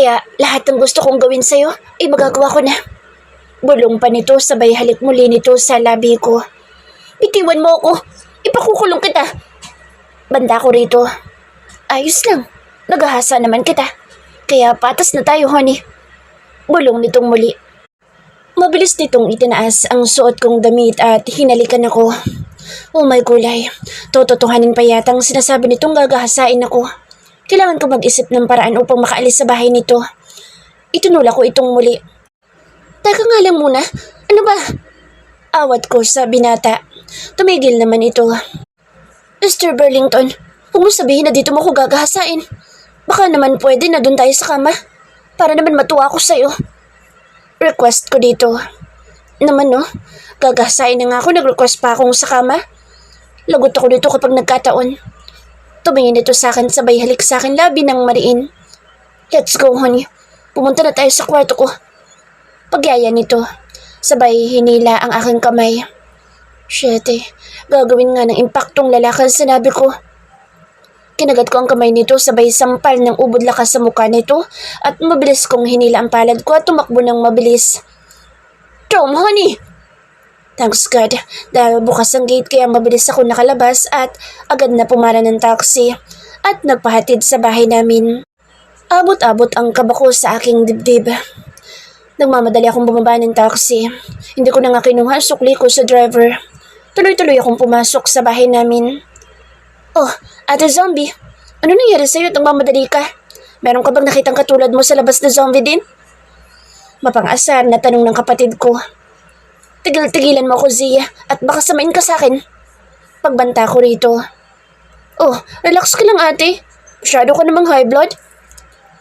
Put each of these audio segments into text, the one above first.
Kaya lahat ng gusto kong gawin sa'yo ay magagawa ko na. Bulong pa nito sabay halik muli nito sa labi ko. Bitiwan mo ako! Ipakukulong kita! Banda ko rito. Ayos lang. Naghahasa naman kita. Kaya patas na tayo, honey. Bulong nitong muli. Mabilis nitong itinaas ang suot kong damit at hinalikan ako. Oh my gulay. Tototohanin pa yatang sinasabi nitong gagahasain ako. Kailangan ko mag-isip ng paraan upang makaalis sa bahay nito. Itunula ko itong muli. Teka nga lang muna. Ano ba? Awat ko sa binata. Tumigil naman ito. Mr. Burlington, huwag mo sabihin na dito mo ko gagahasain. Baka naman pwede na doon tayo sa kama. Para naman matuwa ako sa'yo. Request ko dito. Naman no, gagahasain na nga ako, nag-request pa akong sa kama. Lagot ako dito kapag nagkataon. Tumingin ito sa akin sabay halik sa akin labi ng mariin. Let's go, honey. Pumunta na tayo sa kwarto ko. Pagyaya nito. Sabay hinila ang aking kamay. Shit gagawin nga ng impaktong lalakad sinabi ko. Kinagat ko ang kamay nito sabay sampal ng ubod lakas sa mukha nito at mabilis kong hinila ang palad ko at tumakbo ng mabilis. Tom, honey! Thanks God, dahil bukas ang gate kaya mabilis ako nakalabas at agad na pumara ng taxi at nagpahatid sa bahay namin. Abot-abot ang kaba ko sa aking dibdib. Nagmamadali akong bumaba ng taxi. Hindi ko na nga kinuha ang sukli ko sa driver. Tuloy-tuloy akong pumasok sa bahay namin. Oh, Ate Zombie, ano nangyari sa'yo at nagmamadali ka? Meron ka bang nakitang katulad mo sa labas na zombie din? Mapang-asar na tanong ng kapatid ko. Tigil-tigilan mo ako, Zia, at baka samain ka sa akin. Pagbanta ko rito. Oh, relax ka lang ate. Masyado ka namang high blood.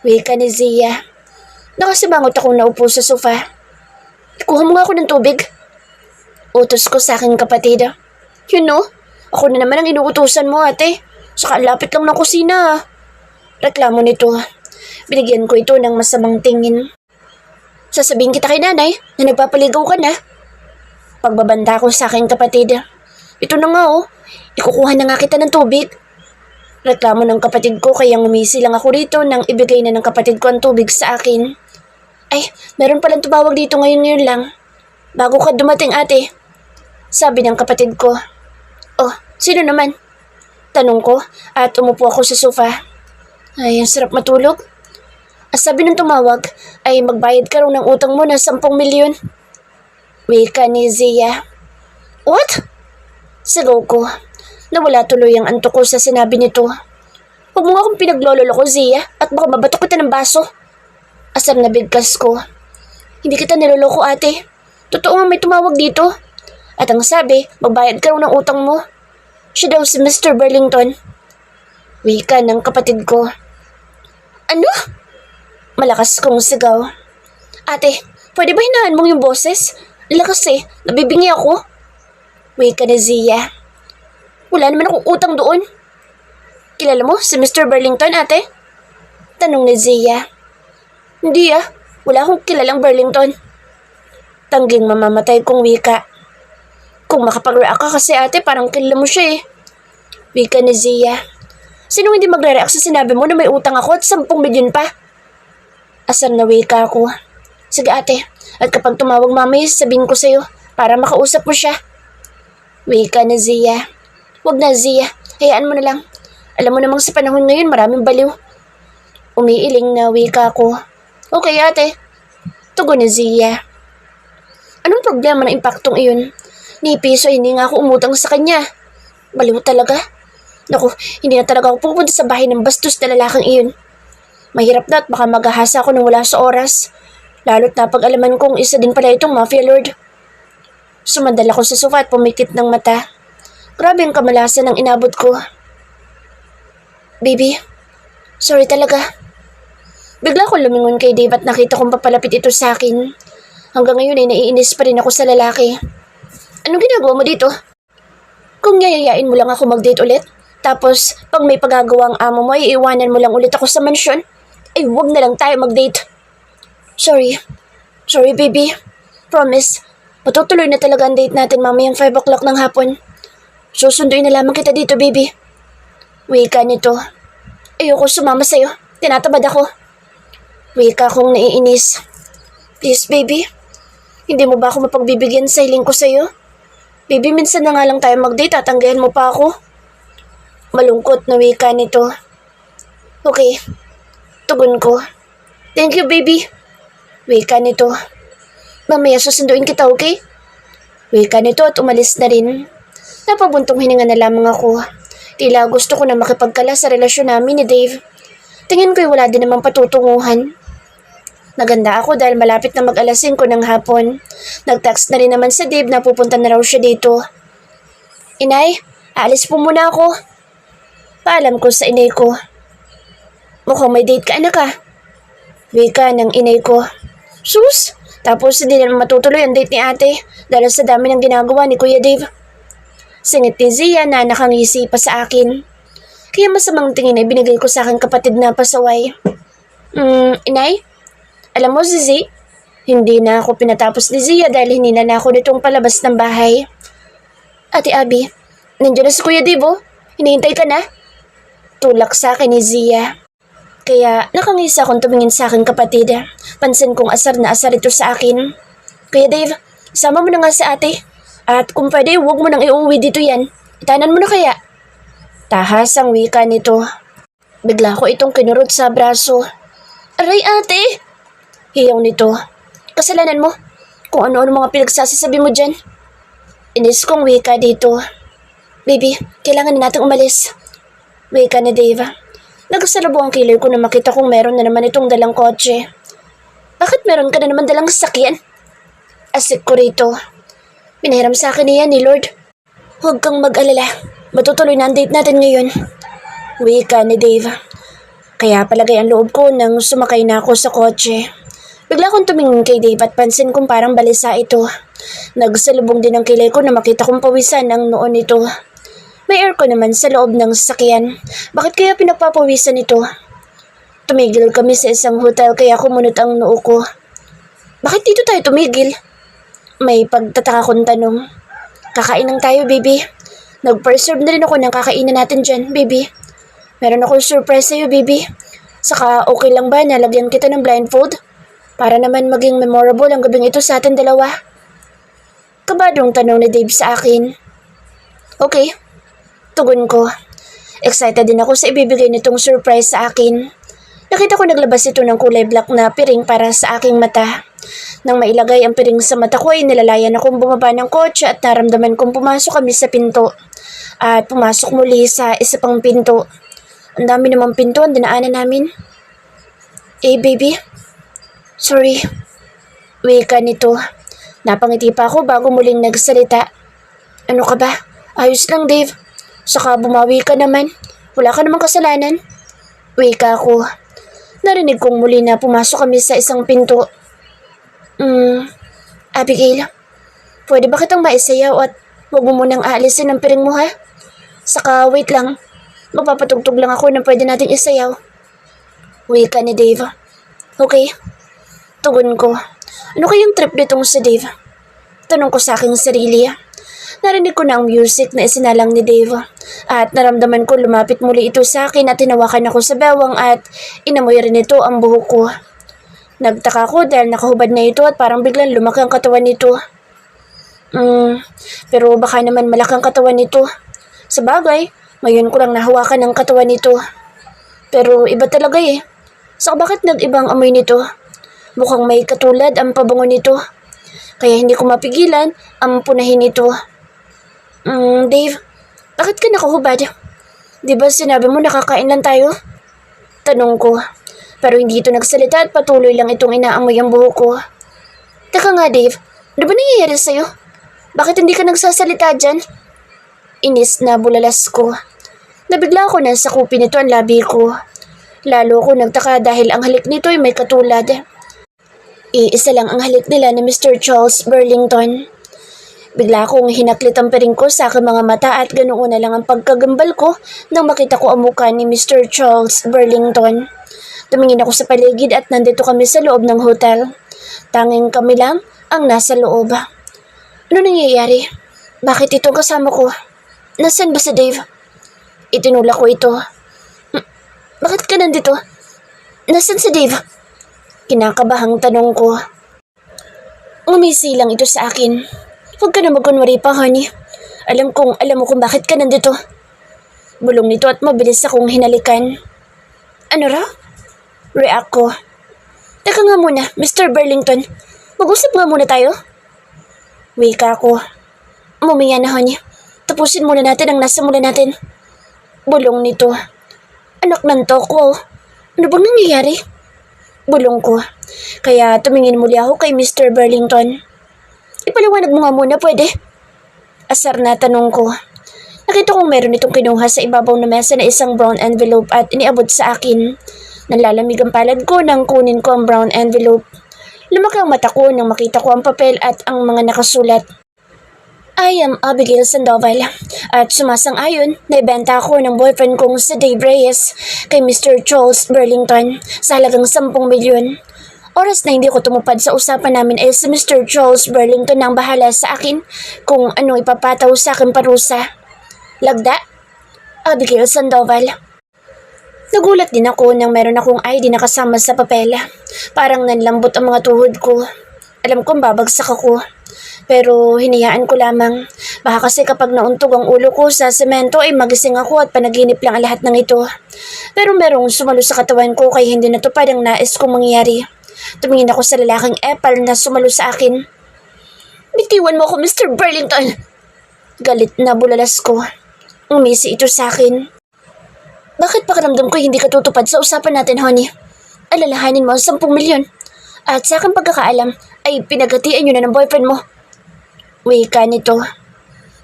Wika ni Zia. Nakasibangot akong naupo sa sofa. Kuha mo nga ako ng tubig. Utos ko sa aking kapatid. You know, ako na naman ang inuutusan mo ate. Saka lapit lang ng kusina. Reklamo nito. Binigyan ko ito ng masamang tingin. Sasabihin kita kay nanay na nagpapaligaw ka na. Pagbabanda ko sa aking kapatid. Ito na nga oh, ikukuha na nga kita ng tubig. Reklamo ng kapatid ko kaya ngumisi lang ako rito nang ibigay na ng kapatid ko ang tubig sa akin. Ay, meron palang tumawag dito ngayon lang. Bago ka dumating ate. Sabi ng kapatid ko. Oh, sino naman? Tanong ko at umupo ako sa sofa. Ay, ang sarap matulog. Sabi ng tumawag ay magbayad ka raw ng utang mo na 10 milyon. Wika ni Zia. What? Sigaw ko. Nawala tuloy ang antok ko sa sinabi nito. Huwag mo nga akong pinaglololo ko, Zia, at baka mabatok kita ng baso. Asar na bigkas ko. Hindi kita niloloko ate. Totoo nga may tumawag dito. At ang sabi, magbayad ka raw ng utang mo. Siya daw si Mr. Burlington. Wika ng kapatid ko. Ano? Malakas kong sigaw. Ate, pwede ba hinahan mong yung boses? Lakas nabibingi ako. Wika ni Zia. Wala naman akong utang doon. Kilala mo si Mr. Burlington, ate? Tanong ni Zia. Hindi wala akong kilalang Burlington. Tangging mamamatay kong wika. Kung makapag-react ka kasi ate, parang kilala mo siya Wika ni Zia. Sinong hindi magre-react sa sinabi mo na may utang ako at 10 milyon pa? Asar na wika ako. Sige ate, at kapag tumawag mamaya sabihin ko sa'yo para makausap mo siya. Wika ni Zia. Wag na Zia, hayaan mo na lang. Alam mo namang sa panahon ngayon maraming baliw. Umiiling na wika ko. Okay ate. Tugon ni Zia. Anong problema ng impaktong iyon? Ni piso hindi nga ako umutang sa kanya. Baliw talaga. Naku, hindi na talaga ako pupunta sa bahay ng bastos na lalaking iyon. Mahirap na at baka maghahasa ako nang wala sa oras. Lalo't napag-alaman kong isa din pala itong mafia lord. Sumandal ako sa sofa at pumikit ng mata. Grabe ang kamalasan ng inabot ko. Baby, sorry talaga. Bigla ko lumingon kay Dave at nakita kong papalapit ito sa akin. Hanggang ngayon ay naiinis pa rin ako sa lalaki. Anong ginagawa mo dito? Kung yayayain mo lang ako mag-date ulit, tapos pag may pagagawa ang amo mo, iiwanan mo lang ulit ako sa mansyon, ay wag na lang tayo mag-date. Sorry baby. Promise, matutuloy na talaga ang date natin mamayang 5 o'clock ng hapon. Susunduin na lamang kita dito, baby. Wika nito. Ayoko sumama sa'yo. Tinatabad ako. Wika kong naiinis. Please, baby. Hindi mo ba ako mapagbibigyan sa hiling ko sa'yo? Baby, minsan na nga lang tayo mag-date at tanggayan mo pa ako. Malungkot na wika nito. Okay, tugon ko. Thank you, baby. Wika nito. Mamaya susunduin kita, okay? Wika nito at umalis na rin. Napabuntong hininga na lamang ako. Tila gusto ko na makipagkala sa relasyon namin ni Dave. Tingin ko'y wala din namang patutunguhan. Naganda ako dahil malapit na mag-alas 5 ng hapon. Nag-text na rin naman sa Dave na pupunta na raw siya dito. Inay, aalis po muna ako. Paalam ko sa inay ko. Mukhang may date ka, anak ah. Wika ng inay ko. Sus! Tapos hindi naman matutuloy ang date ni ate dahil sa dami ng ginagawa ni Kuya Dave. Singit ni Zia na nakangisi pa sa akin. Kaya masamang tingin ay binigay ko sa aking kapatid na pasaway. Inay? Alam mo, Zizi, hindi na ako pinatapos ni Zia dahil hinila na ako nitong palabas ng bahay. Ate Abby, nandiyan na si Kuya Dave, oh. Hinihintay ka na? Tulak sa akin ni Zia. Kaya nakangisa akong tumingin sa aking kapatid. Pansin kong asar na asar ito sa akin. Kuya Dave, isama mo na nga sa ate. At kung pwede, huwag mo nang iuwi dito yan. Itanan mo na kaya. Tahas ang wika nito. Bigla ko itong kinurot sa braso. Aray ate! Hiyaw nito. Kasalanan mo. Kung ano-ano mga pinagsasasabi mo dyan. Inis kong wika dito. Baby, kailangan na natin umalis. Wika ni Dave. Nagsalabo ang kilay ko na makita kong meron na naman itong dalang kotse. Bakit meron ka na naman dalang sasakyan? Asik ko rito. Pinahiram sa akin niya ni Lord. Huwag kang mag-alala. Matutuloy na ang date natin ngayon. Wika ni Dave. Kaya palagay ang loob ko nang sumakay na ako sa kotse. Bigla akong tumingin kay Dave at pansin kong parang balisa ito. Nagsalubong din ang kilay ko na makita kong pawisan ang noon nito. May aircon naman sa loob ng sasakyan. Bakit kaya pinagpapawisan ito? Tumigil kami sa isang hotel kaya kumunot ang noo ko. Bakit dito tayo tumigil? May pagtataka kong tanong. Kakain lang tayo, baby. Nag-preserve na rin ako ng kakainan natin dyan, baby. Meron akong surprise sa'yo, baby. Saka okay lang ba na lagyan kita ng blindfold? Para naman maging memorable ang gabing ito sa atin dalawa. Kabadong tanong ni Dave sa akin. Okay, tugon ko. Excited din ako sa ibibigay nitong surprise sa akin. Nakita ko naglabas ito ng kulay black na piring para sa aking mata. Nang mailagay ang piring sa mata ko ay nilalayan akong bumaba ng kotse at naramdaman kong pumasok kami sa pinto. At pumasok muli sa isa pang pinto. Ang dami namang pinto ang dinaanan namin. Baby. Sorry. Wika nito. Napangiti pa ako bago muling nagsalita. Ano ka ba? Ayos lang, Dave. Saka bumawi ka naman. Wala ka namang kasalanan. Wika ko. Narinig kong muli na pumasok kami sa isang pinto. Abigail, pwede ba kitang maisayaw at huwag mo munang aalisin ang piring mo, ha? Saka wait lang. Magpapatugtog lang ako na pwede natin isayaw. Wika ni Dave. Okay. Tugon ko. Ano kayang trip nitong si Dave? Tanong ko sa aking sarili. Narinig ko na ang music na isinalang ni Dave. At naramdaman ko lumapit muli ito sa akin at tinawakan ako sa bewang at inamoy rin ito ang buhok ko. Nagtaka ko dahil nakahubad na ito at parang biglang lumaki ang katawan nito. Pero baka naman malaki ang katawan nito. Sa bagay, ngayon ko lang nahawakan ang katawan nito. Pero iba talaga eh. So bakit nag-ibang amoy nito? Mukhang may katulad ang pabango nito. Kaya hindi ko mapigilan ang punahin nito. Dave, bakit ka nakahubad? Di ba sinabi mo nakakain lang tayo? Tanong ko. Pero hindi ito nagsalita at patuloy lang itong inaamoy ang buhok ko. Teka nga, Dave. Ano ba nangyayari sa'yo? Bakit hindi ka nagsasalita dyan? Inis na bulalas ko. Nabigla ako na sakupin nito ang labi ko. Lalo ko nagtaka dahil ang halik nito ay may katulad. Iisa lang ang halik nila ni Mr. Charles Burlington. Bigla akong hinaklit ang piring ko sa aking mga mata at ganoon na lang ang pagkagambal ko nang makita ko ang mukha ni Mr. Charles Burlington. Tumingin ako sa paligid at nandito kami sa loob ng hotel. Tanging kami lang ang nasa loob. Ano nangyayari? Bakit itong kasama ko? Nasaan ba si Dave? Itinulak ko ito. Bakit ka nandito? Nasaan si Dave? Kinakabahang tanong ko. Umisi lang ito sa akin. Huwag ka na magkunwari pa, honey. Alam mo kung bakit ka nandito. Bulong nito at mabilis akong hinalikan. Ano raw? React ko. Teka nga muna, Mr. Burlington. Mag-usap nga muna tayo. Wika ko. Mumiya na, honey. Tapusin muna natin ang nasa mula natin. Bulong nito. Anak ng toko. Ano bang nangyayari? Bulong ko. Kaya tumingin muli ako kay Mr. Burlington. Ipaliwanag mo nga muna, pwede? Asar na tanong ko. Nakita kong meron itong kinuha sa ibabaw ng mesa na isang brown envelope at iniabot sa akin. Nanlalamig ang palad ko nang kunin ko ang brown envelope. Lumaki ang mata ko nang makita ko ang papel at ang mga nakasulat. I am Abigail Sandoval at sumasang-ayon na ibenta ako ng boyfriend kong si Dave Reyes kay Mr. Charles Burlington sa halagang 10 milyon. Oras na hindi ko tumupad sa usapan namin ay si Mr. Charles Burlington ang bahala sa akin kung anong ipapataw sa akin parusa. Lagda, Abigail Sandoval. Nagulat din ako nang meron akong ID na kasama sa papel. Parang nanlambot ang mga tuhod ko. Alam kong babagsak ako. Pero hinayaan ko lamang. Baka kasi kapag nauntog ang ulo ko sa semento ay magising ako at panaginip lang ang lahat ng ito. Pero merong sumalo sa katawan ko kaya hindi natupad ang nais kong mangyari. Tumingin ako sa lalaking epal na sumalo sa akin. Bitiwan mo ako, Mr. Burlington! Galit na bulalas ko. Umisi ito sa akin. Bakit pakiramdam ko hindi ka tutupad sa usapan natin, honey? Alalahanin mo ang 10 milyon. At sa aking pagkakaalam ay pinagatian nyo na ng boyfriend mo. Wika nito.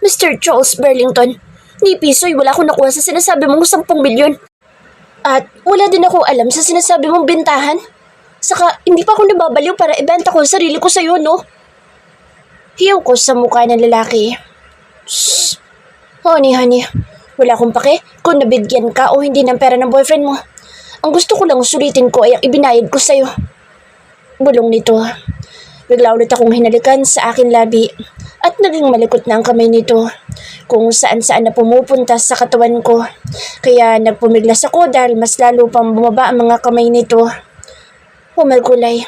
Mr. Charles Burlington, ni piso'y wala akong nakuha sa sinasabi mong 10 milyon. At wala din ako alam sa sinasabi mong bintahan. Saka hindi pa ako nababaliw para ibenta ko ang sarili ko sa'yo, no? Hiyaw ko sa mukha ng lalaki. Shhh. Honey. Wala akong pake kung nabigyan ka o hindi ng pera ng boyfriend mo. Ang gusto ko lang sulitin ko ay ang ibinayad ko sa'yo. Bulong nito. Bigla ulit akong hinalikan sa akin labi at naging malikot na ang kamay nito kung saan-saan na pumupunta sa katawan ko. Kaya nagpumiglas ako dahil mas lalo pang bumaba ang mga kamay nito. Pumalkulay.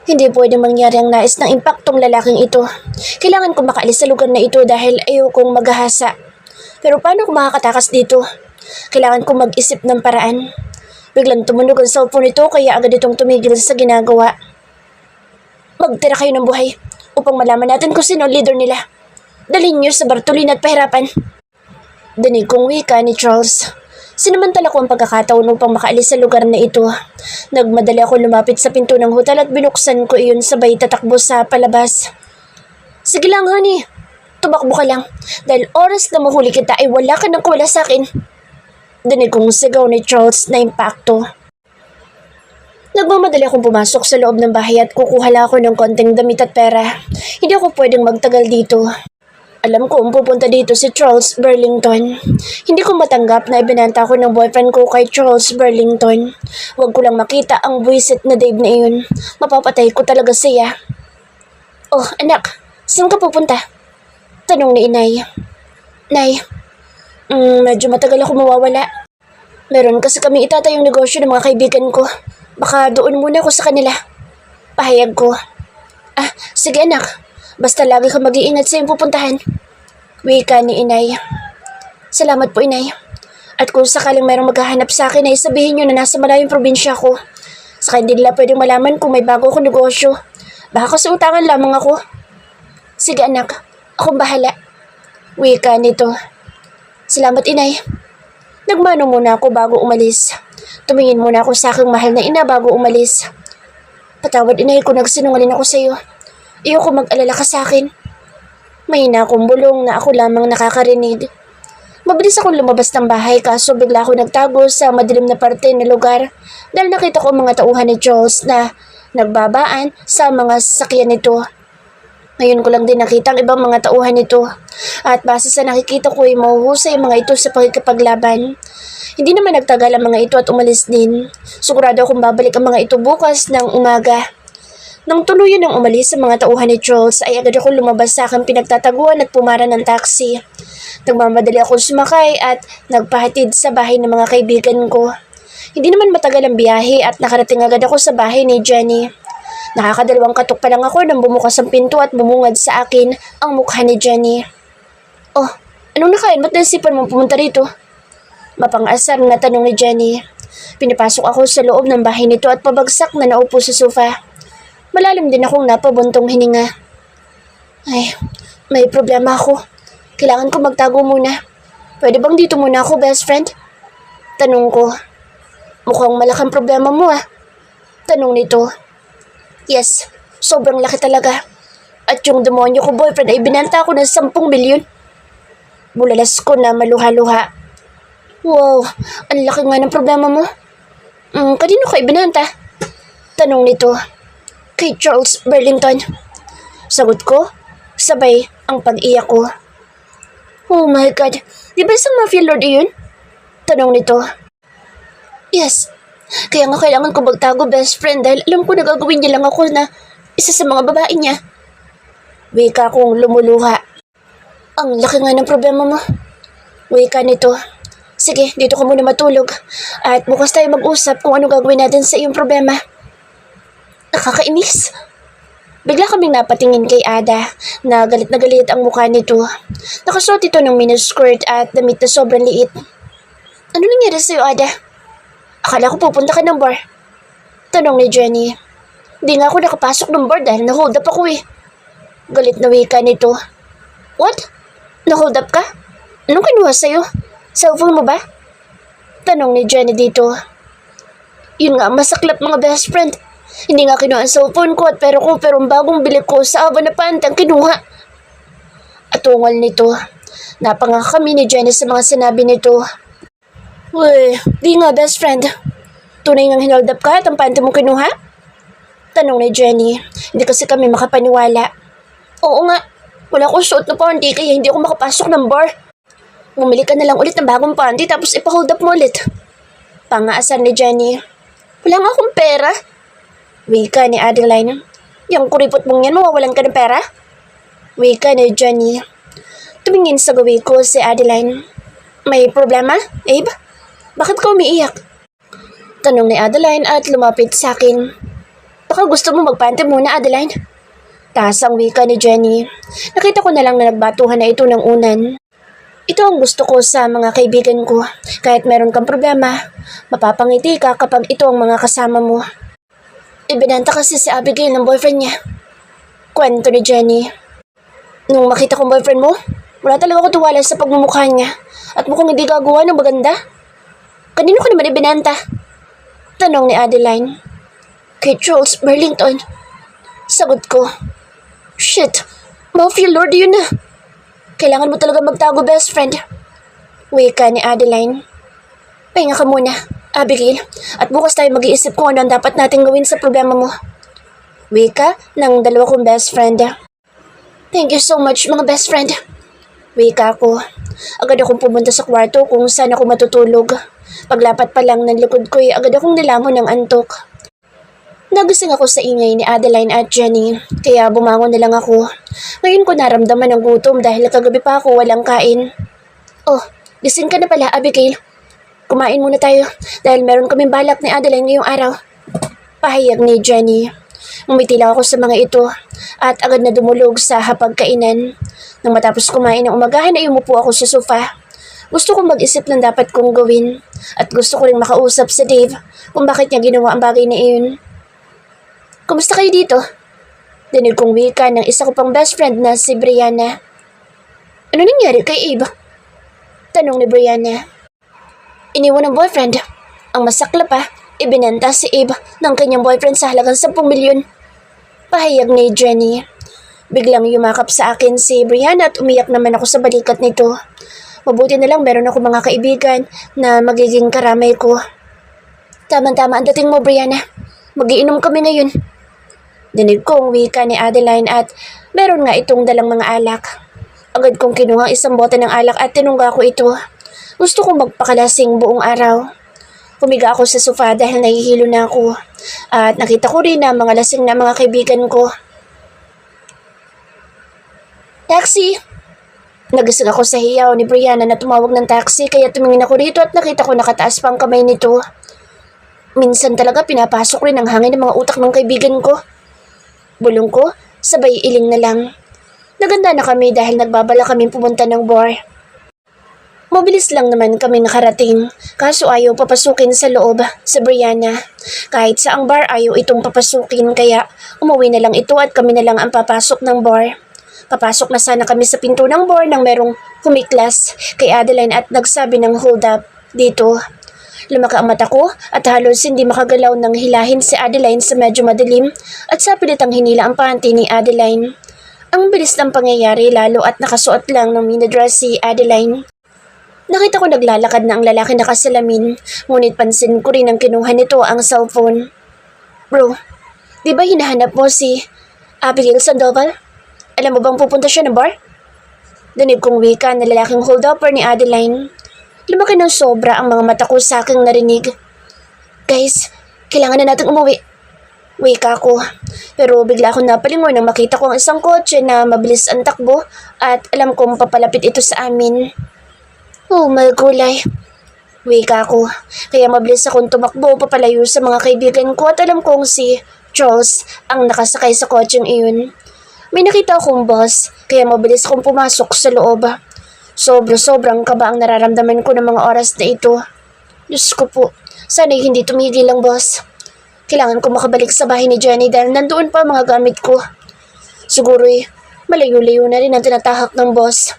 Hindi pwedeng mangyari ang nais ng impaktong lalaking ito. Kailangan kong makaalis sa lugar na ito dahil ayokong maghahasa. Pero paano kung makakatakas dito? Kailangan kong mag-isip ng paraan. Biglang tumunog ang cellphone nito kaya agad itong tumigil sa ginagawa. Magtira kayo ng buhay upang malaman natin kung sino ang leader nila. Dalhin niyo sa Bartolina at pahirapan. Dinig kong wika ni Charles. Sinamantala ko ang pagkakataon upang makaalis sa lugar na ito. Nagmadali ako lumapit sa pinto ng hotel at binuksan ko iyon sabay tatakbo sa palabas. Sige lang, honey. Tumakbo ka lang. Dahil oras na mahuli kita ay wala ka nang kuwala sa akin. Dinig kong sigaw ni Charles na impakto. Nagmamadali akong pumasok sa loob ng bahay at kukuha lang ako ng konting damit at pera. Hindi ako pwedeng magtagal dito. Alam ko pupunta dito si Charles Burlington. Hindi ko matanggap na ibinanta ko ng boyfriend ko kay Charles Burlington. Huwag ko lang makita ang buwisit na Dave na iyon. Mapapatay ko talaga siya. Oh, anak, saan ka pupunta? Tanong ni inay. Nay, medyo matagal ako mawawala. Meron kasi kami itatayong negosyo ng mga kaibigan ko. Baka doon muna ako sa kanila. Pahayag ko. Ah, sige anak. Basta lagi ka mag-iingat sa iyong pupuntahan. Wika ni inay. Salamat po, inay. At kung sakaling mayroong maghahanap sa akin ay sabihin nyo na nasa malayong probinsya ko. Saka hindi nila pwedeng malaman kung may bago akong negosyo. Baka kasi utangan lamang ako. Sige anak, akong bahala. Wika nito. Salamat, inay. Nagmano muna ako bago umalis. Tumingin muna ako sa aking mahal na ina bago umalis. Patawad, inay, kung nagsinungaling ako sa iyo. Iyoko mag-alala ka sa akin. Mahina akong bulong na ako lamang nakakarinig. Mabilis akong lumabas ng bahay kaso bigla ako nagtago sa madilim na parte ng lugar dahil nakita ko ang mga tauhan ni Charles na nagbabaan sa mga sasakyan nito. Ngayon ko lang din nakita ang ibang mga tauhan nito at base sa nakikita ko ay mahuhusay ang mga ito sa pagkikipaglaban. Hindi naman nagtagal ang mga ito at umalis din. Sigurado akong babalik ang mga ito bukas ng umaga. Nang tuluyan ng umalis sa mga tauhan ni Charles ay agad ako lumabas sa aking pinagtataguan at pumara ng taxi. Nagmamadali ako sumakay at nagpahatid sa bahay ng mga kaibigan ko. Hindi naman matagal ang biyahe at nakarating agad ako sa bahay ni Jenny. Nakakadalawang katok pa lang ako nang bumukas ang pinto at bumungad sa akin ang mukha ni Jenny. Oh, anong nakain? Ba't naisipan mo pumunta rito? Mapang-asar na tanong ni Jenny. Pinapasok ako sa loob ng bahay nito at pabagsak na naupo sa sofa. Malalim din akong napabuntong hininga. Ay, may problema ako. Kailangan ko magtago muna. Pwede bang dito muna ako, best friend? Tanong ko. Mukhang malaking problema mo ah. Tanong nito. Yes, sobrang laki talaga. At yung demonyo ko boyfriend ay binanta ako ng 10 milyon. Bulalas ko na maluha-luha. Wow, ang laki nga ng problema mo. Kanino ka ibinanta? Tanong nito. Kay Charles Burlington. Sagot ko, sabay ang pag-iyak ko. Oh my God, di ba isang mafia lord iyon? Tanong nito. Yes, kaya nga kailangan ko magtago best friend dahil alam ko na gagawin niya lang ako na isa sa mga babae niya. Wika kong lumuluha. Ang laki nga ng problema mo. Wika nito. Sige, dito ka muna matulog at bukas tayo mag-usap kung ano gagawin natin sa iyong problema. Nakakainis. Bigla kaming napatingin kay Ada na galit ang mukha nito. Nakasuot ito ng miniskirt at damit na sobrang liit. Ano nangyari sa'yo, Ada? Akala ko pupunta ka ng bar. Tanong ni Jenny. Di nga ako nakapasok ng bar dahil na-hold up ako eh. Galit na wika nito. What? Na-hold up ka? Anong kinuha sa'yo? Cellphone mo ba? Tanong ni Jenny dito. Yun nga, masaklap mga best friend. Hindi nga kinuha ang cellphone ko at pero ang bagong bili ko sa Ava na pantang kinuha. Atungal nito. Napanga kami ni Jenny sa mga sinabi nito. Uy, di nga best friend. Tunay ngang hinold up ka at ang panty mo kinuha? Tanong ni Jenny. Hindi kasi kami makapaniwala. Oo nga, wala akong suot na panty kaya hindi ako makapasok ng bar. Bumili ka na lang ulit ng bagong panty tapos ipa-hold up mo ulit. Pangaasar ni Jenny. Wala nga akong pera. Wika ni Adeline. Yung kuripot mong yan, mawawalan ka ng pera? Wika ni Jenny. Tumingin sa gawi ko si Adeline. May problema, Abe? Bakit ka umiiyak? Tanong ni Adeline at lumapit sa akin. Baka gusto mo magpanty muna, Adeline? Taas ang wika ni Jenny. Nakita ko na lang na nagbatuhan na ito ng unan. Ito ang gusto ko sa mga kaibigan ko. Kahit meron kang problema, mapapangiti ka kapag ito ang mga kasama mo. Ibinanta kasi si Abigail ng boyfriend niya. Kwento ni Jenny. Nung makita kong boyfriend mo, wala talaga ako tuwala sa pagmumukha niya at mukhang hindi gagawa ng maganda. Kanino ka naman ibinanta? Tanong ni Adeline. Kay Charles Burlington. Sagot ko. Shit, mafia lord yun na. Kailangan mo talaga magtago best friend. Wika ni Adeline. Pahinga ka muna, Abigail, at bukas tayo mag-iisip kung ano ang dapat nating gawin sa problema mo. Wika ng dalawa kong best friend. Thank you so much mga best friend. Wika ko. Agad akong pumunta sa kwarto kung saan ako matutulog. Paglapat pa lang ng likod ko agad akong nilamon ng antok. Nagising ako sa ingay ni Adeline at Jenny, kaya bumangon na lang ako. Ngayon ko naramdaman ng gutom dahil kagabi pa ako walang kain. Oh, gising ka na pala, Abigail. Kumain muna tayo dahil meron kaming balak ni Adeline ngayong araw. Pahayag ni Jenny. Umiti lang ako sa mga ito at agad na dumulog sa hapagkainan. Nang matapos kumain ng umagahan ay umupo ako sa sofa. Gusto kong mag-isip ng dapat kong gawin at gusto ko rin makausap si Dave kung bakit niya ginawa ang bagay na iyon. Kumusta kayo dito? Dinig kong wika ng isa ko pang best friend na si Brianna. Ano nangyari kay Abe? Tanong ni Brianna. Iniwan ng boyfriend. Ang masakla pa, ibinenta si Abe ng kanyang boyfriend sa halagang 10 milyon. Pahayag ni Jenny. Biglang yumakap sa akin si Brianna at umiyak naman ako sa balikat nito. Mabuti na lang meron ako mga kaibigan na magiging karamay ko. Tama-tama ang dating mo, Brianna. Magiinom kami ngayon. Dinig kong wika ni Adeline at meron nga itong dalang mga alak. Agad kong kinuha isang bote ng alak at tinungga ko ito. Gusto kong magpakalasing buong araw. Humiga ako sa sofa dahil nahihilo na ako. At nakita ko rin na mga lasing na mga kaibigan ko. Taxi! Nagising ako sa hiyaw ni Brianna na tumawag ng taxi kaya tumingin ako rito at nakita ko nakataas pa ang kamay nito. Minsan talaga pinapasok rin ang hangin ng mga utak ng kaibigan ko. Bulong ko, sabay iling na lang. Naganda na kami dahil nagbabala kami pumunta ng bar. Mabilis lang naman kami nakarating, kaso ayaw papasukin sa loob, sa Brianna. Kahit sa ang bar ayaw itong papasukin kaya umuwi na lang ito at kami na lang ang papasok ng bar. Papasok na sana kami sa pinto ng bar nang merong humiklas kay Adeline at nagsabi ng hold up dito. Lumaki ang mata ko at halos hindi makagalaw nang hilahin si Adeline sa medyo madilim at sa pilitang hinila ang panty ni Adeline. Ang bilis ng pangyayari lalo at nakasuot lang ng minidress si Adeline. Nakita ko naglalakad na ang lalaki nakasalamin, ngunit pansin ko rin ang kinuha nito ang cellphone. Bro, di ba hinahanap mo si Abigail Sandoval? Alam mo bang pupunta siya ng bar? Dinig kong wika na lalaking hold-upper ni Adeline. Lumaki ng sobra ang mga mata ko sa aking narinig. Guys, kailangan na natin umuwi. Wika ko, pero bigla akong napalingon nang makita ko ang isang kotse na mabilis ang takbo at alam kong papalapit ito sa amin. Oh my gulay. Wika ko, kaya mabilis akong tumakbo papalayo sa mga kaibigan ko at alam kong si Charles ang nakasakay sa kotseng iyon. May nakita akong boss, kaya mabilis akong pumasok sa loob. Sobrang kaba ang nararamdaman ko ng mga oras na ito. Diyos ko po, sana'y hindi tumigil ang boss. Kailangan ko makabalik sa bahay ni Jenny dahil nandoon pa ang mga gamit ko. Siguro'y malayo-layo na rin ang tinatahak ng boss.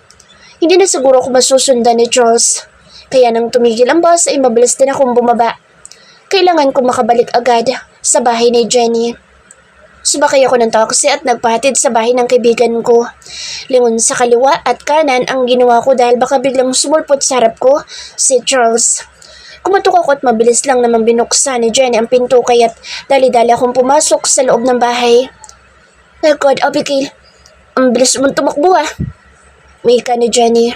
Hindi na siguro ako masusundan ni Charles. Kaya nang tumigil ang boss ay mabilis din akong bumaba. Kailangan ko makabalik agad sa bahay ni Jenny. Subakay ako ng taxi at nagpahatid sa bahay ng kaibigan ko. Lingon sa kaliwa at kanan ang ginawa ko dahil baka biglang sumulpot sa harap ko si Charles. Kumatok ako at mabilis lang naman binuksan ni Jenny ang pinto kaya't dali-dali akong pumasok sa loob ng bahay. My God, Abigail, ang bilis mong tumakbo ah. Wika ni Jenny.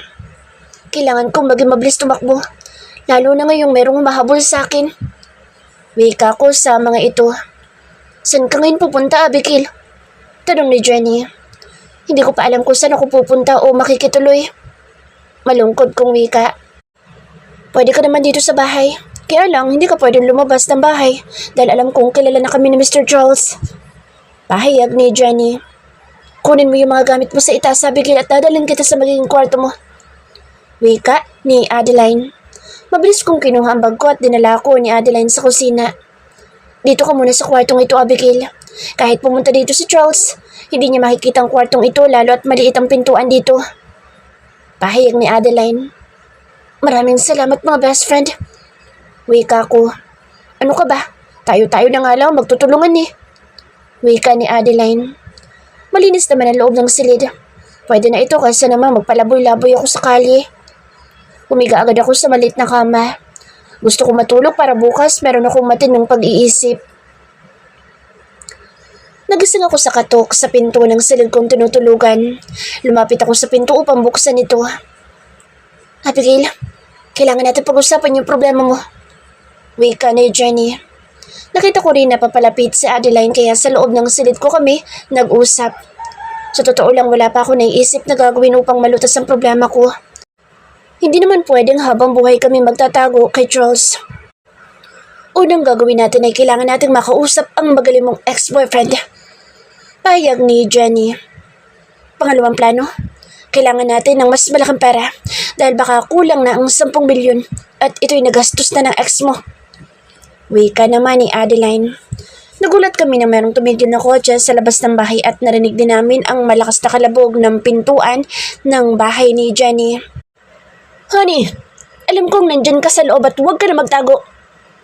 Kailangan kong maging mabilis tumakbo, lalo na ngayong merong mahabol sa akin. Wika ko sa mga ito. Saan ka ngayon pupunta, Abigail? Tanong ni Jenny. Hindi ko pa alam kung saan ako pupunta o makikituloy. Malungkot kong wika. Pwede ka naman dito sa bahay. Kaya lang, hindi ka pwedeng lumabas ng bahay dahil alam kong kilala na kami ni Mr. Charles. Pahayag ni Jenny. Kunin mo yung mga gamit mo sa itaas, Abigail, at dadalhin kita sa magiging kwarto mo. Wika ni Adeline. Mabilis kong kinuha ang bag ko at dinala ko ni Adeline sa kusina. Dito ka muna sa kwartong ito, Abigail. Kahit pumunta dito si Charles, hindi niya makikita ang kwartong ito lalo at maliit ang pintuan dito. Pahayag ni Adeline. Maraming salamat mga best friend. Wika ko. Ano ka ba? Tayo-tayo na nga lang magtutulungan eh. Wika ni Adeline. Malinis naman ang loob ng silid. Pwede na ito kasi naman magpalaboy-laboy ako sa kalye. Humiga agad ako sa maliit na kama. Gusto ko matulog para bukas meron akong matinong pag-iisip. Nagising ako sa katok sa pinto ng silid kong tinutulugan. Lumapit ako sa pinto upang buksan ito. Abigail, kailangan natin pag-usapan yung problema mo. Wika ni Jenny. Nakita ko rin na papalapit si Adeline kaya sa loob ng silid ko kami nag-usap. Sa totoo lang wala pa ako naiisip na gagawin upang malutas ang problema ko. Hindi naman pwedeng habang buhay kami magtatago kay Charles. Unang gagawin natin ay kailangan nating makausap ang magaling mong ex-boyfriend. Pahayag ni Jenny. Pangalawang plano, kailangan natin ng mas malaking pera dahil baka kulang na ang 10 milyon at ito'y nagastos na ng ex mo. Wika naman ni Adeline. Nagulat kami na merong tumigil na kotse sa labas ng bahay at narinig din namin ang malakas na kalabog ng pintuan ng bahay ni Jenny. Honey, alam kong nandyan ka sa loob at huwag ka na magtago.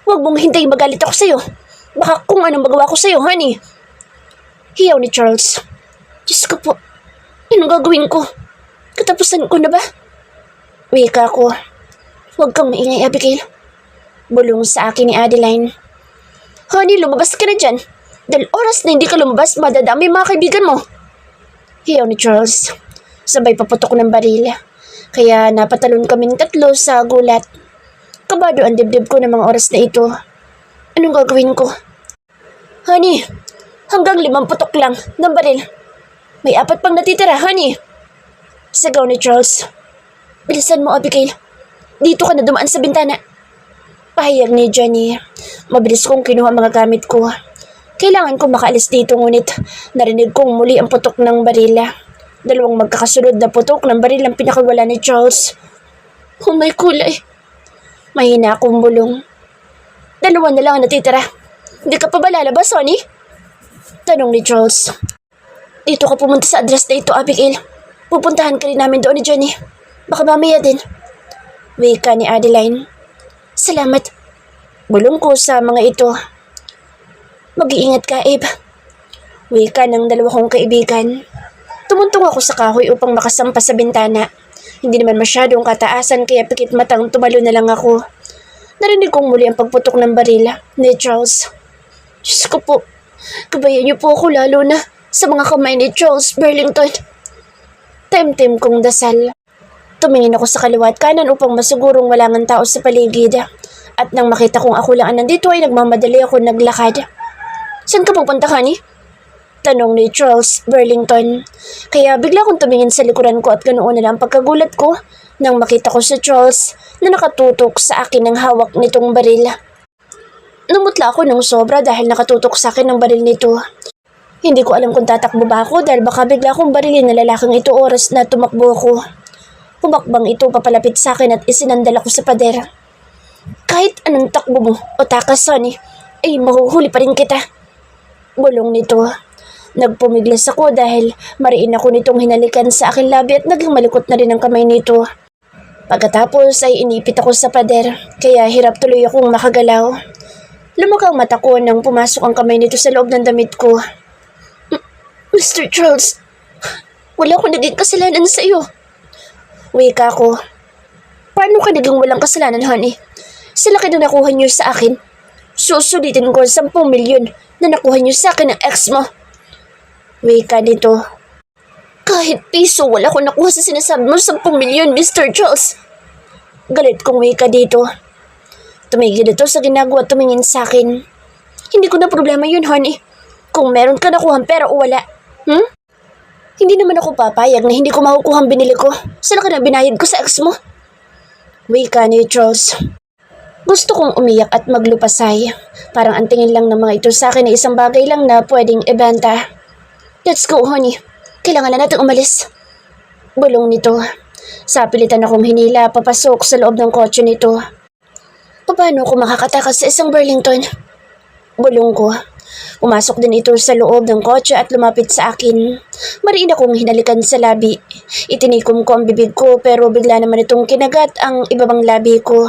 Huwag mong hintayin magalit ako sa'yo. Baka kung anong magawa ko sa'yo, honey. Hiyaw ni Charles. Diyos ko po, anong gagawin ko? Katapusan ko na ba? Wika ko. Huwag kang maingay, Abigail. Bulong sa akin ni Adeline. Honey, lumabas ka na dyan. Dahil oras na hindi ka lumabas, madadami mga kaibigan mo. Hiyaw ni Charles. Sabay paputok ng baril. Kaya napatalon kaming tatlo sa gulat. Kabado ang dibdib ko ng mga oras na ito. Anong gagawin ko? Honey, hanggang 5 putok lang ng baril. May 4 pang natitira, honey. Sigaw ni Charles. Bilisan mo, Abigail. Dito ka na dumaan sa bintana. Pahayag ni Jenny. Mabilis kong kinuha mga gamit ko. Kailangan kong makaalis dito ngunit narinig kong muli ang putok ng barila. Dalawang magkakasunod na putok ng baril ang pinakawala ni Charles. Oh my kulay. Mahina akong bulong. Dalawa na lang ang natitira. Hindi ka pa ba lalabas, honey? Tanong ni Charles. Dito ka pumunta sa address na ito, Abigail. Pupuntahan ka rin namin doon ni Jenny. Baka mamaya din. Wika ni Adeline. Salamat. Bulong ko sa mga ito. Mag-iingat ka, Abe. Wika ng dalawa kong kaibigan. Tumuntong ako sa kahoy upang makasampa sa bintana. Hindi naman masyadong kataasan kaya pikit matang tumalo na lang ako. Narinig kong muli ang pagputok ng barila ni Charles. Diyos ko po, kabayan niyo po ako lalo na sa mga kamay ni Charles Burlington. Temtem kong dasal. Tumingin ako sa kaliwa at kanan upang masigurong wala ngang tao sa paligid. At nang makita kong ako lang ang nandito ay nagmamadali ako naglakad. Saan ka pupunta, honey? Tanong ni Charles Burlington. Kaya bigla akong tumingin sa likuran ko at ganoon na lang pagkagulat ko nang makita ko si Charles na nakatutok sa akin ng hawak nitong baril. Namutla ako ng sobra dahil nakatutok sa akin ng baril nito. Hindi ko alam kung tatakbo ba ako dahil baka bigla akong barilin na lalaking ito oras na tumakbo ako. Pumakbang ito papalapit sa akin at isinandal ako sa pader. Kahit anong takbo mo o takas, honey, ay mahuhuli pa rin kita. Bulong nito. Nagpumiglas ako dahil mariin ako nitong hinalikan sa aking labi at naging malikot na rin ang kamay nito. Pagkatapos ay inipit ako sa pader kaya hirap tuloy akong makagalaw. Lumakang mata ko nang pumasok ang kamay nito sa loob ng damit ko. Mr. Charles, wala akong naging kasalanan sa iyo. Wika ko. Paano ka naging walang kasalanan, honey? Sa laki na nakuha niyo sa akin, susulitin ko 10 milyon na nakuha niyo sa akin ng ex mo. Wika nito. Kahit piso wala ko nakuha sa sinasabi mo 10 milyon, Mr. Charles. Galit kong wika dito. Tumigil ito sa ginagawa at tumingin sa akin. Hindi ko na problema yun, honey. Kung meron ka nakuhang pera o wala. Hindi naman ako papayag na hindi ko makukuhang binili ko. Saan ka na binayad ko sa ex mo? Wika ni Charles. Gusto kong umiyak at maglupasay. Parang ang tingin lang ng mga ito sa akin ay isang bagay lang na pwedeng ibenta. Let's go, honey. Kailangan na natin umalis. Bulong nito. Sa pilitan akong hinila papasok sa loob ng kotse nito. Paano ako makakatakas sa isang Burlington? Bulong ko. Pumasok din ito sa loob ng kotse at lumapit sa akin. Mariin akong hinalikan sa labi. Itinikom ko ang bibig ko pero bigla naman itong kinagat ang ibabang labi ko.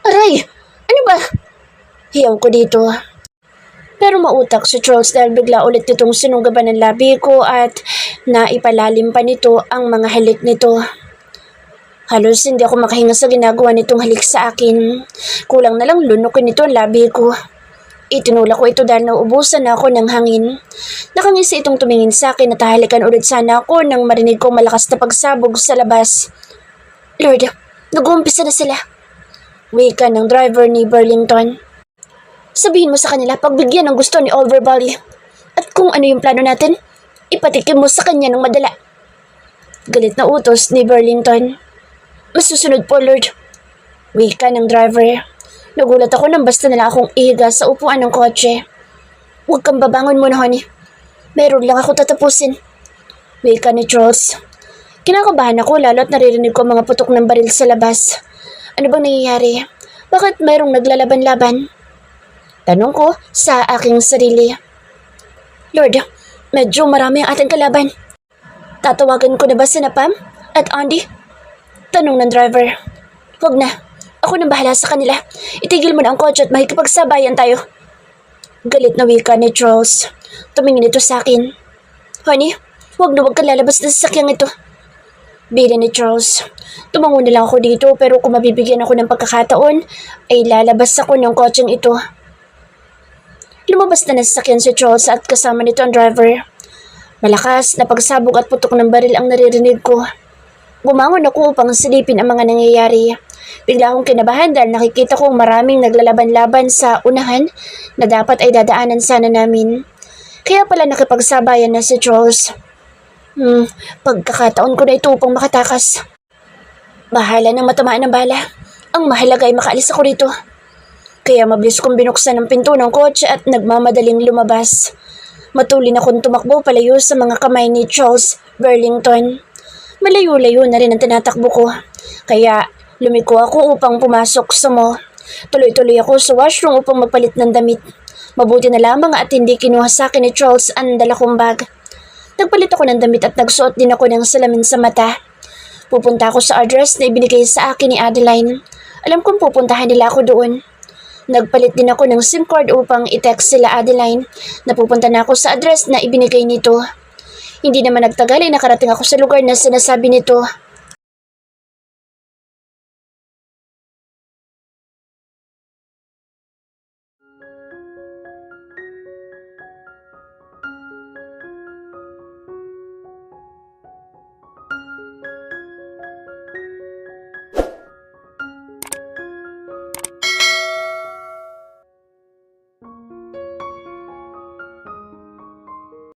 Aray! Ano ba? Hiyaw ko dito. Pero mautak si Charles dahil bigla ulit itong sinunggaban ng labi ko at naipalalim pa nito ang mga halik nito. Halos hindi ako makahinga sa ginagawa nitong halik sa akin. Kulang na lang lunukin nito ang labi ko. Itinulak ko ito dahil naubusan na ako ng hangin. Nakangisi itong tumingin sa akin at hahalikan ulit sana ako nang marinig ko malakas na pagsabog sa labas. Lord, nag-uumpisa na sila. Wika ng driver ni Burlington. Sabihin mo sa kanila pagbigyan ng gusto ni Oliver Bali. At kung ano yung plano natin, ipatikim mo sa kanya ng madala. Galit na utos ni Burlington. Masusunod po, Lord. Wika ng driver. Nagulat ako nang basta nila akong ihiga sa upuan ng kotse. Huwag kang babangon muna, honey. Meron lang ako tatapusin. Wika ni Charles. Kinakabahan ako lalo at naririnig ko ang mga putok ng baril sa labas. Ano bang nangyayari? Bakit mayroong naglalaban-laban? Tanong ko sa aking sarili. Lord, medyo marami ang ating kalaban. Tatawagan ko na ba sina Pam at Andy? Tanong ng driver. Huwag na. Ako nang bahala sa kanila. Itigil mo na ang kotse at makikipagsabayan tayo. Galit na wika ni Charles. Tumingin ito sa akin. Honey, huwag ka lalabas na sa sakyang ito. Bili ni Charles. Tumango na lang ako dito pero kung mabibigyan ako ng pagkakataon, ay lalabas ako ng kotseng ito. Lumabas na nasasakyan si Charles at kasama nito ang driver. Malakas na pagsabog at putok ng baril ang naririnig ko. Bumangon ako upang silipin ang mga nangyayari. Bigla akong kinabahan dahil nakikita kong maraming naglalaban-laban sa unahan na dapat ay dadaanan sana namin. Kaya pala nakipagsabayan na si Charles. Pagkakataon ko na ito upang makatakas. Bahala nang matamaan ng bala. Ang mahalaga ay makaalis ako rito. Kaya mabilis kong binuksan ang pinto ng kotse at nagmamadaling lumabas. Matulin akong tumakbo palayo sa mga kamay ni Charles Burlington. Malayo-layo na rin ang tinatakbo ko. Kaya lumiko ako upang pumasok sa mall. Tuloy-tuloy ako sa washroom upang magpalit ng damit. Mabuti na lamang at hindi kinuha sa akin ni Charles ang dala kong bag. Nagpalit ako ng damit at nagsuot din ako ng salamin sa mata. Pupunta ako sa address na ibinigay sa akin ni Adeline. Alam kong pupuntahan nila ako doon. Nagpalit din ako ng SIM card upang i-text sila Adeline na pupunta na ako sa address na ibinigay nito. Hindi naman nagtagal ay nakarating ako sa lugar na sinasabi nito.